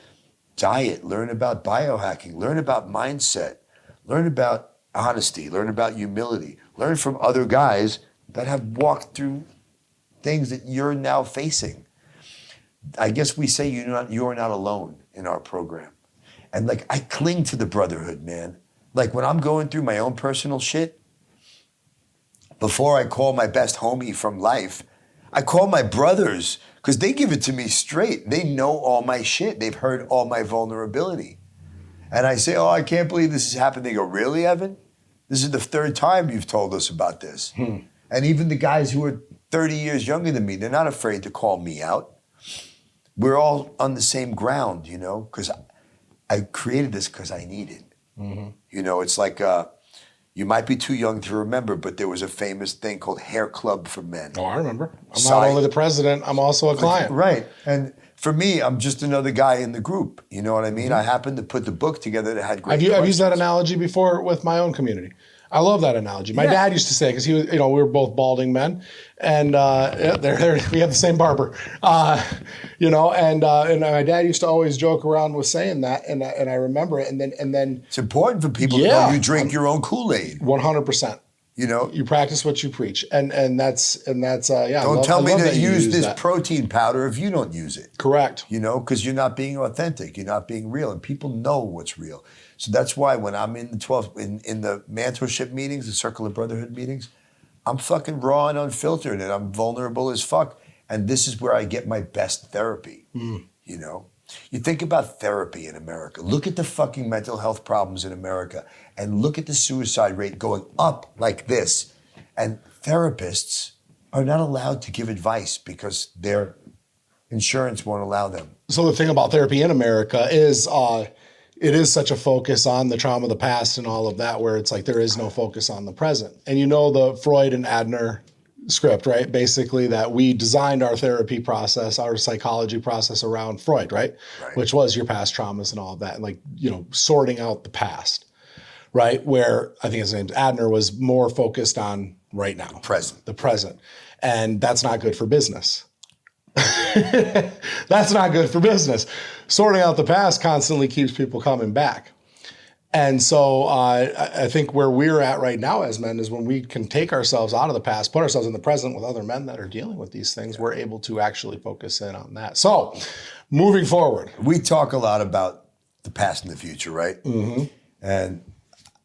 [SPEAKER 2] diet, learn about biohacking, learn about mindset, learn about honesty, learn about humility, learn from other guys that have walked through things that you're now facing. I guess we say you're not alone in our program. And like, I cling to the brotherhood, man. Like when I'm going through my own personal shit, before I call my best homie from life, I call my brothers, because they give it to me straight. They know all my shit. They've heard all my vulnerability. And I say, oh, I can't believe this has happened. They go, really, Evan? This is the third time you've told us about this. And even the guys who are 30 years younger than me, they're not afraid to call me out. We're all on the same ground, because I created this because I need it. It's like, you might be too young to remember, but there was a famous thing called Hair Club for Men.
[SPEAKER 1] Oh, I remember. I'm not only the president, I'm also a client.
[SPEAKER 2] Right. And for me, I'm just another guy in the group. You know what I mean? I happened to put the book together that had great
[SPEAKER 1] I've used that analogy before with my own community. I love that analogy. My dad used to say, because he was, we were both balding men, and we have the same barber, and my dad used to always joke around with saying that, and I remember it, and then
[SPEAKER 2] it's important for people to know you drink your own Kool-Aid.
[SPEAKER 1] 100%. You practice what you preach, and that's.
[SPEAKER 2] Don't tell me to use this protein powder if you don't use it.
[SPEAKER 1] Correct.
[SPEAKER 2] Because you're not being authentic, you're not being real, and people know what's real. So that's why when I'm in the Mantorship meetings, the Circle of Brotherhood meetings, I'm fucking raw and unfiltered, and I'm vulnerable as fuck. And this is where I get my best therapy. You think about therapy in America. Look at the fucking mental health problems in America, and look at the suicide rate going up like this. And therapists are not allowed to give advice because their insurance won't allow them.
[SPEAKER 1] So the thing about therapy in America is it is such a focus on the trauma of the past and all of that, where it's like there is no focus on the present. And the Freud and Adler script, right? Basically that we designed our therapy process, our psychology process around Freud, right? Which was your past traumas and all of that. And sorting out the past, right? Where I think his name's Adler was more focused on right now.
[SPEAKER 2] Present.
[SPEAKER 1] The present. And that's not good for business. That's not good for business. Sorting out the past constantly keeps people coming back. And so I think where we're at right now as men is when we can take ourselves out of the past, put ourselves in the present with other men that are dealing with these things, we're able to actually focus in on that. So moving forward.
[SPEAKER 2] We talk a lot about the past and the future, right? Mm-hmm. And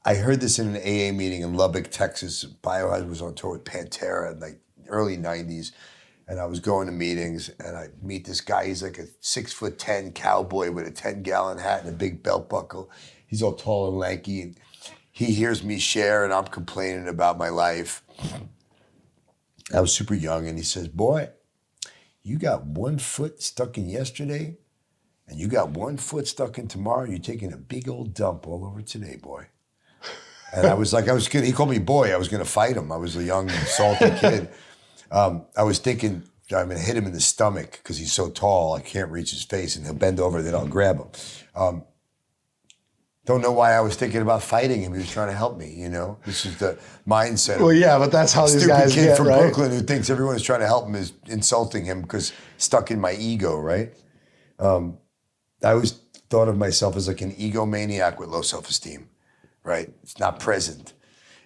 [SPEAKER 2] I heard this in an AA meeting in Lubbock, Texas. Biohazard was on tour with Pantera in like early 90s. And I was going to meetings and I meet this guy. He's like a 6'10" cowboy with a 10-gallon hat and a big belt buckle. He's all tall and lanky. And he hears me share and I'm complaining about my life. I was super young and he says, boy, you got 1 foot stuck in yesterday and you got 1 foot stuck in tomorrow. You're taking a big old dump all over today, boy. And I was like, he called me boy. I was going to fight him. I was a young, salty kid. I was thinking I'm going to hit him in the stomach because he's so tall. I can't reach his face and he'll bend over, then I'll grab him. Don't know why I was thinking about fighting him. He was trying to help me, you know? This is the mindset.
[SPEAKER 1] Well, yeah, but that's how these guys
[SPEAKER 2] stupid kid
[SPEAKER 1] get,
[SPEAKER 2] from
[SPEAKER 1] right?
[SPEAKER 2] Brooklyn who thinks everyone is trying to help him is insulting him because stuck in my ego, right? I always thought of myself as like an egomaniac with low self-esteem, right? It's not present.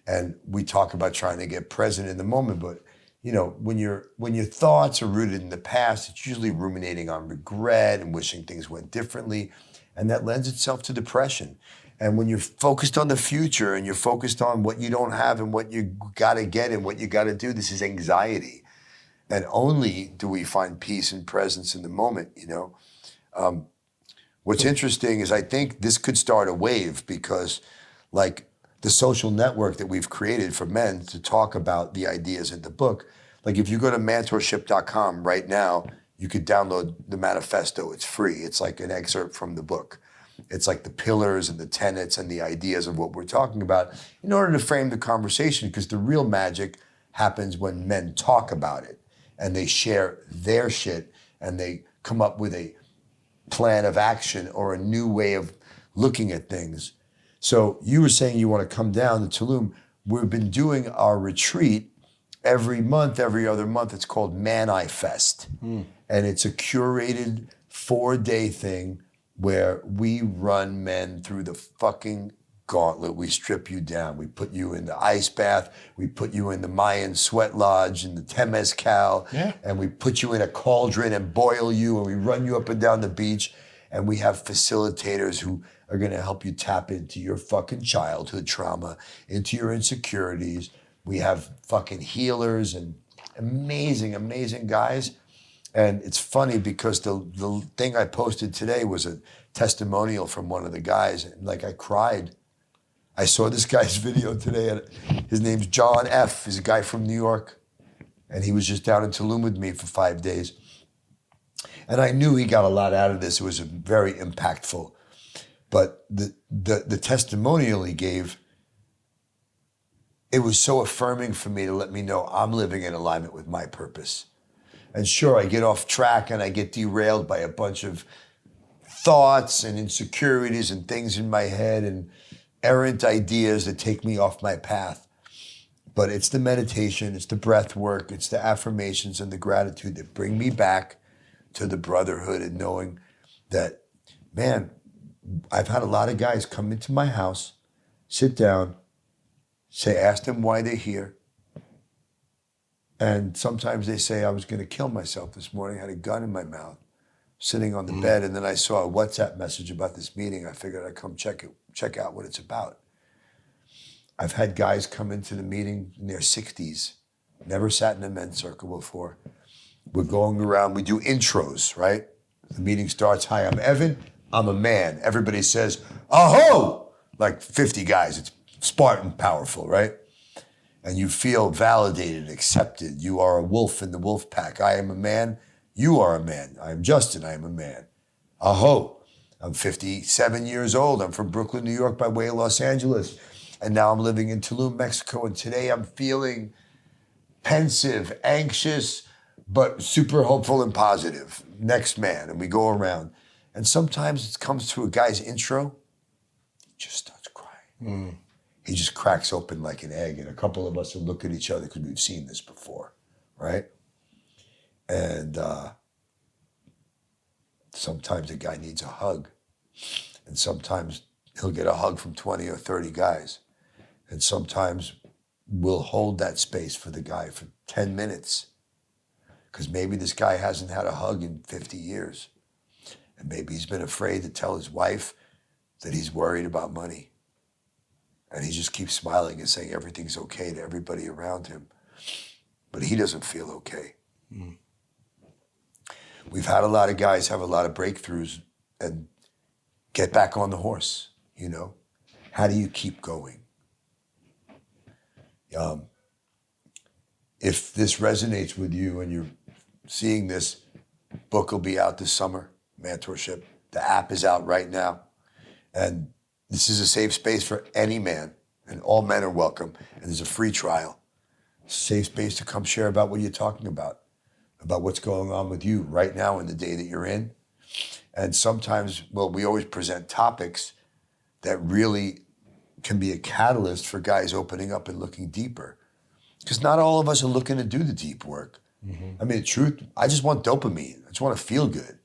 [SPEAKER 2] And we talk about trying to get present in the moment, but you know, when your thoughts are rooted in the past, it's usually ruminating on regret and wishing things went differently. And that lends itself to depression. And when you're focused on the future and you're focused on what you don't have and what you got to get and what you got to do, this is anxiety. And only do we find peace and presence in the moment, you know. What's interesting is I think this could start a wave because like the social network that we've created for men to talk about the ideas in the book, like if you go to Mantorship.com right now, you could download the manifesto. It's free. It's like an excerpt from the book. It's like the pillars and the tenets and the ideas of what we're talking about in order to frame the conversation, because the real magic happens when men talk about it and they share their shit and they come up with a plan of action or a new way of looking at things. So you were saying you want to come down to Tulum. We've been doing our retreat every month, every other month. It's called Man-I Fest. And it's a curated 4-day thing where we run men through the fucking gauntlet. We strip you down. We put you in the ice bath. We put you in the Mayan sweat lodge in the Temescal. Yeah. And we put you in a cauldron and boil you and we run you up and down the beach. And we have facilitators who are going to help you tap into your fucking childhood trauma, into your insecurities. We have fucking healers and amazing, amazing guys. And it's funny because the thing I posted today was a testimonial from one of the guys. And like I cried. I saw this guy's video today. And his name's John F. He's a guy from New York. And he was just down in Tulum with me for 5 days. And I knew he got a lot out of this. It was very impactful. But the testimonial he gave, it was so affirming for me to let me know I'm living in alignment with my purpose. And sure, I get off track and I get derailed by a bunch of thoughts and insecurities and things in my head and errant ideas that take me off my path. But it's the meditation, it's the breath work, it's the affirmations and the gratitude that bring me back to the brotherhood and knowing that, man, I've had a lot of guys come into my house, sit down, ask them why they're here. And sometimes they say, I was going to kill myself this morning. I had a gun in my mouth, sitting on the bed. And then I saw a WhatsApp message about this meeting. I figured I'd come check out what it's about. I've had guys come into the meeting in their 60s, never sat in a men's circle before. We're going around, we do intros, right? The meeting starts, hi, I'm Evan, I'm a man. Everybody says, aho! Like 50 guys, it's Spartan powerful, right? And you feel validated, accepted. You are a wolf in the wolf pack. I am a man, you are a man. I am Justin, I am a man. Aho! I'm 57 years old. I'm from Brooklyn, New York by way of Los Angeles. And now I'm living in Tulum, Mexico. And today I'm feeling pensive, anxious, but super hopeful and positive. Next man. And we go around. And sometimes it comes to a guy's intro, he just starts crying. He just cracks open like an egg. And a couple of us will look at each other because we've seen this before, right? And Sometimes a guy needs a hug. And sometimes he'll get a hug from 20 or 30 guys. And sometimes we'll hold that space for the guy for 10 minutes. Because maybe this guy hasn't had a hug in 50 years. And maybe he's been afraid to tell his wife that he's worried about money. And he just keeps smiling and saying everything's okay to everybody around him. But he doesn't feel okay. Mm. We've had a lot of guys have a lot of breakthroughs and get back on the horse, you know? How do you keep going? If this resonates with you and you're seeing this, book will be out this summer, Mantorship. The app is out right now. And this is a safe space for any man, and all men are welcome. And there's a free trial. Safe space to come share about what you're talking about what's going on with you right now in the day that you're in. And sometimes, well, we always present topics that really can be a catalyst for guys opening up and looking deeper. Because not all of us are looking to do the deep work. Mm-hmm. I mean, the truth, I just want dopamine. I just want to feel good.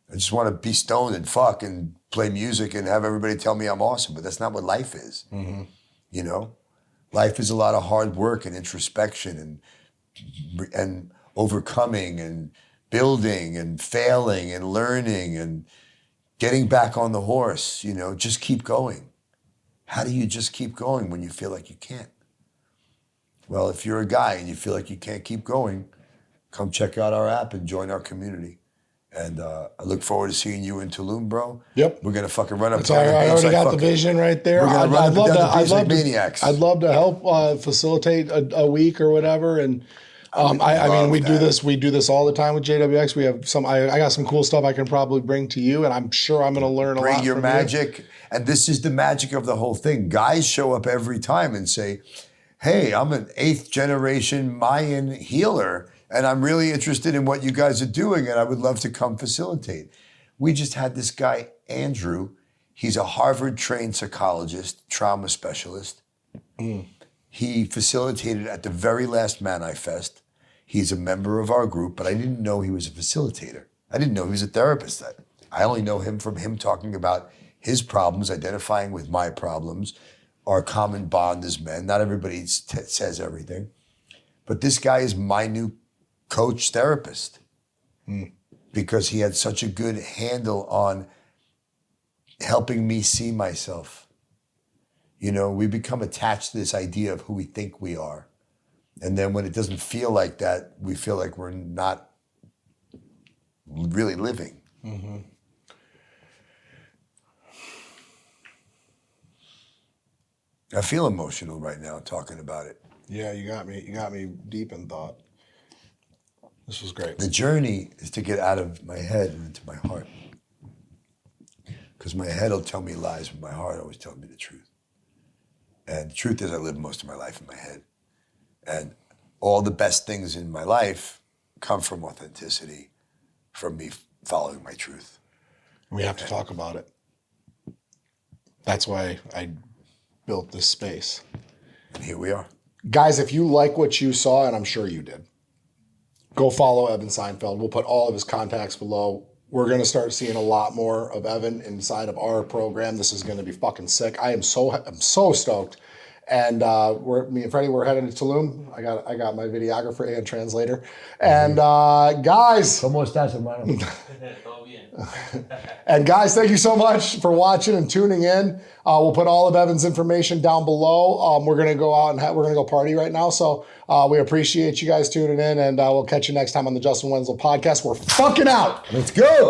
[SPEAKER 2] I just want to be stoned and fuck and play music and have everybody tell me I'm awesome. But that's not what life is. Mm-hmm. You know? Life is a lot of hard work and introspection and overcoming and building and failing and learning and getting back on the horse, you know, just keep going. How do you just keep going when you feel like you can't? Well, if you're a guy and you feel like you can't keep going, come check out our app and join our community. And I look forward to seeing you in Tulum, bro. Yep. We're going to fucking run up and down the beach.
[SPEAKER 1] I already got the vision right there.
[SPEAKER 2] We're going to run up and down the beach like maniacs.
[SPEAKER 1] I'd love to help facilitate a week or whatever. And I mean, we do this all the time with JWX. We have I got some cool stuff I can probably bring to you, and I'm sure I'm going to learn a lot from you.
[SPEAKER 2] Bring your magic. And this is the magic of the whole thing. Guys show up every time and say, hey, I'm an 8th generation Mayan healer, and I'm really interested in what you guys are doing, and I would love to come facilitate. We just had this guy, Andrew. He's a Harvard-trained psychologist, trauma specialist. Mm. He facilitated at the very last Manai Fest. He's a member of our group, but I didn't know he was a facilitator. I didn't know he was a therapist. I only know him from him talking about his problems, identifying with my problems, our common bond as men. Not everybody says everything. But this guy is my new coach therapist because he had such a good handle on helping me see myself. You know, we become attached to this idea of who we think we are. And then when it doesn't feel like that, we feel like we're not really living. Mm-hmm. I feel emotional right now talking about it.
[SPEAKER 1] Yeah, you got me deep in thought. This was great.
[SPEAKER 2] The journey is to get out of my head and into my heart. Because my head will tell me lies, but my heart always tells me the truth. And the truth is I live most of my life in my head. And all the best things in my life come from authenticity, from me following my truth.
[SPEAKER 1] We have to talk about it. That's why I built this space.
[SPEAKER 2] And here we are.
[SPEAKER 1] Guys, if you like what you saw, and I'm sure you did, go follow Evan Seinfeld. We'll put all of his contacts below. We're going to start seeing a lot more of Evan inside of our program. This is going to be fucking sick. I'm so stoked. And me and Freddie, we're headed to Tulum. I got my videographer and translator. And guys,
[SPEAKER 2] ¿Cómo estás, hermano?
[SPEAKER 1] And guys, thank you so much for watching and tuning in. We'll put all of Evan's information down below. We're gonna go out and we're gonna go party right now. So we appreciate you guys tuning in, and we'll catch you next time on the Justin Wenzel podcast. We're fucking out.
[SPEAKER 2] Let's go.